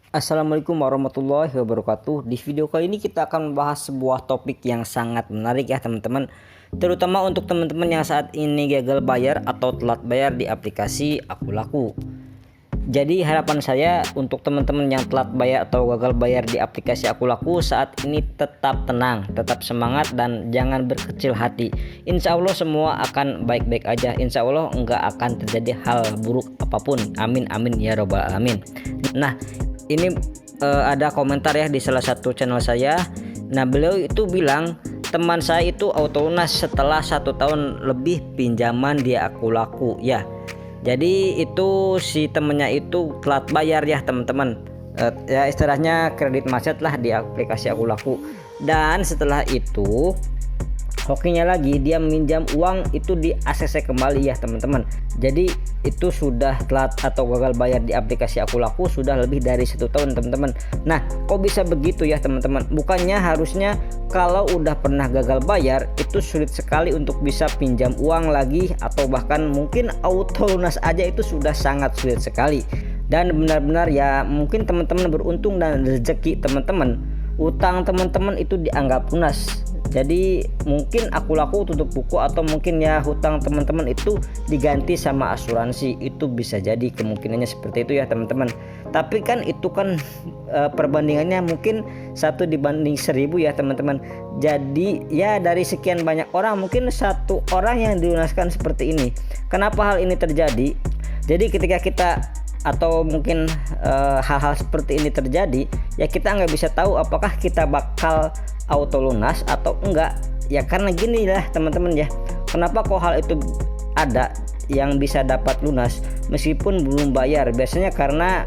Assalamualaikum warahmatullahi wabarakatuh. Di video kali ini kita akan membahas sebuah topik yang sangat menarik ya teman-teman, terutama untuk teman-teman yang saat ini gagal bayar atau telat bayar di aplikasi Akulaku. Jadi harapan saya untuk teman-teman yang telat bayar atau gagal bayar di aplikasi Akulaku saat ini tetap tenang, tetap semangat, dan jangan berkecil hati. Insya Allah semua akan baik-baik aja. Insya Allah nggak akan terjadi hal buruk apapun. Amin amin ya robbal alamin. Nah, ini ada komentar ya di salah satu channel saya. Nah, beliau itu bilang teman saya itu auto lunas setelah 1 tahun lebih pinjaman di Akulaku ya. Jadi itu si temennya itu telat bayar ya teman-teman, ya istilahnya kredit macet lah di aplikasi Akulaku. Dan setelah itu hokinya lagi dia minjam uang itu di ACC kembali ya teman-teman. Jadi itu sudah telat atau gagal bayar di aplikasi Akulaku sudah lebih dari 1 tahun teman-teman. Nah, kok bisa begitu ya teman-teman? Bukannya harusnya kalau udah pernah gagal bayar itu sulit sekali untuk bisa pinjam uang lagi, atau bahkan mungkin auto lunas aja itu sudah sangat sulit sekali. Dan benar-benar ya mungkin teman-teman beruntung dan rezeki teman-teman, utang teman-teman itu dianggap lunas. Jadi mungkin Akulaku tutup buku, atau mungkin ya hutang teman-teman itu diganti sama asuransi. Itu bisa jadi kemungkinannya seperti itu ya teman-teman. Tapi kan itu kan perbandingannya mungkin 1 banding 1000 ya teman-teman. Jadi ya dari sekian banyak orang mungkin 1 orang yang dilunaskan seperti ini. Kenapa hal ini terjadi? Jadi ketika kita atau mungkin hal-hal seperti ini terjadi ya, kita nggak bisa tahu apakah kita bakal auto lunas atau enggak ya. Karena gini lah teman-teman ya, kenapa kok hal itu ada yang bisa dapat lunas meskipun belum bayar? Biasanya karena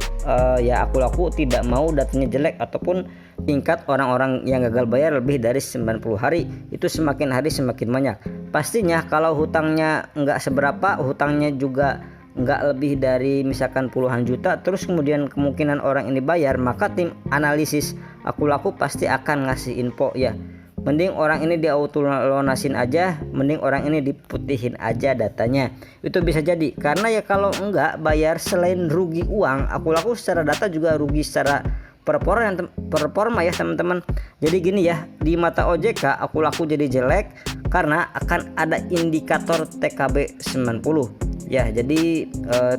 ya Akulaku tidak mau datanya jelek, ataupun tingkat orang-orang yang gagal bayar lebih dari 90 hari itu semakin hari semakin banyak. Pastinya kalau hutangnya nggak seberapa, hutangnya juga nggak lebih dari misalkan puluhan juta, terus kemudian kemungkinan orang ini bayar, maka tim analisis Akulaku pasti akan ngasih info ya, mending orang ini di auto lunasin aja, mending orang ini diputihin aja datanya. Itu bisa jadi karena ya kalau enggak bayar, selain rugi uang, Akulaku secara data juga rugi secara performa ya teman-teman. Jadi gini ya, di mata OJK Akulaku jadi jelek karena akan ada indikator TKB 90 ya. Jadi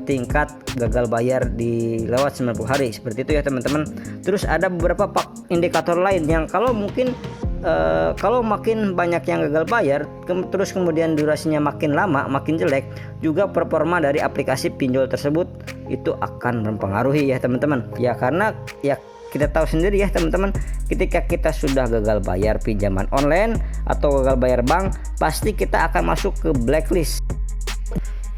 tingkat gagal bayar di lewat 90 hari seperti itu ya teman-teman. Terus ada beberapa indikator lain yang kalau mungkin kalau makin banyak yang gagal bayar, terus kemudian durasinya makin lama makin jelek, juga performa dari aplikasi pinjol tersebut itu akan mempengaruhi ya teman-teman. Ya karena ya kita tahu sendiri ya teman-teman, ketika kita sudah gagal bayar pinjaman online atau gagal bayar bank, pasti kita akan masuk ke blacklist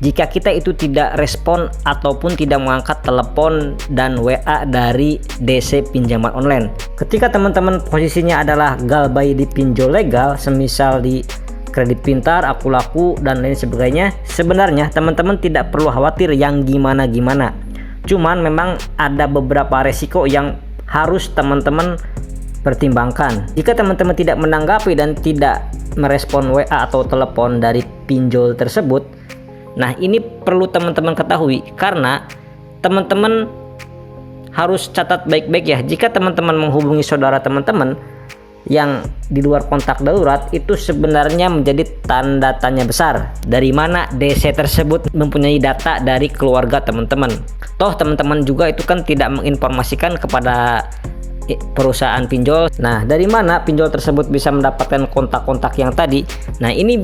jika kita itu tidak respon ataupun tidak mengangkat telepon dan WA dari DC pinjaman online. Ketika teman-teman posisinya adalah galbay di pinjol legal, semisal di Kredit Pintar, Akulaku, dan lain sebagainya, sebenarnya teman-teman tidak perlu khawatir yang gimana-gimana. Cuman memang ada beberapa resiko yang harus teman-teman pertimbangkan. Jika teman-teman tidak menanggapi dan tidak merespon WA atau telepon dari pinjol tersebut, nah ini perlu teman-teman ketahui, karena teman-teman harus catat baik-baik ya. Jika teman-teman menghubungi saudara teman-teman yang di luar kontak darurat, itu sebenarnya menjadi tanda tanya besar dari mana DC tersebut mempunyai data dari keluarga teman-teman. Toh teman-teman juga itu kan tidak menginformasikan kepada perusahaan pinjol. Nah, dari mana pinjol tersebut bisa mendapatkan kontak-kontak yang tadi? Nah, ini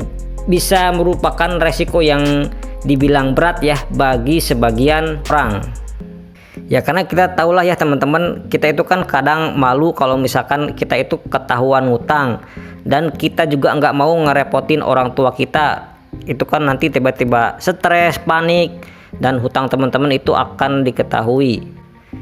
bisa merupakan resiko yang dibilang berat ya bagi sebagian orang. Ya karena kita tahulah ya teman-teman, kita itu kan kadang malu kalau misalkan kita itu ketahuan ngutang, dan kita juga nggak mau ngerepotin orang tua kita. Itu kan nanti tiba-tiba stres, panik, dan hutang teman-teman itu akan diketahui.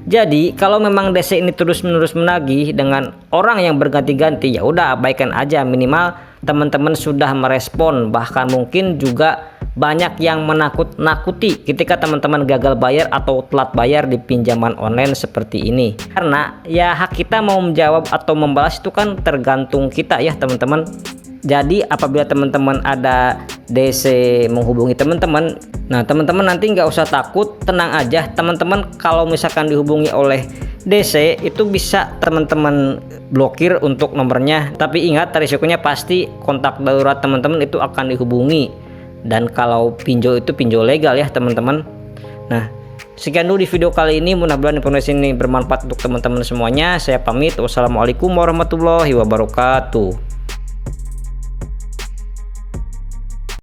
Jadi kalau memang DC ini terus-menerus menagih dengan orang yang berganti-ganti, ya udah abaikan aja. Minimal teman-teman sudah merespon, bahkan mungkin juga banyak yang menakut-nakuti ketika teman-teman gagal bayar atau telat bayar di pinjaman online seperti ini. Karena ya hak kita mau menjawab atau membalas itu kan tergantung kita ya teman-teman. Jadi apabila teman-teman ada DC menghubungi teman-teman, nah teman-teman nanti nggak usah takut, tenang aja teman-teman. Kalau misalkan dihubungi oleh DC itu bisa teman-teman blokir untuk nomornya, tapi ingat risikonya pasti kontak darurat teman-teman itu akan dihubungi, dan kalau pinjol itu pinjol legal ya teman-teman. Nah, sekian dulu di video kali ini, mudah-mudahan informasi ini bermanfaat untuk teman-teman semuanya. Saya pamit, wassalamualaikum warahmatullahi wabarakatuh.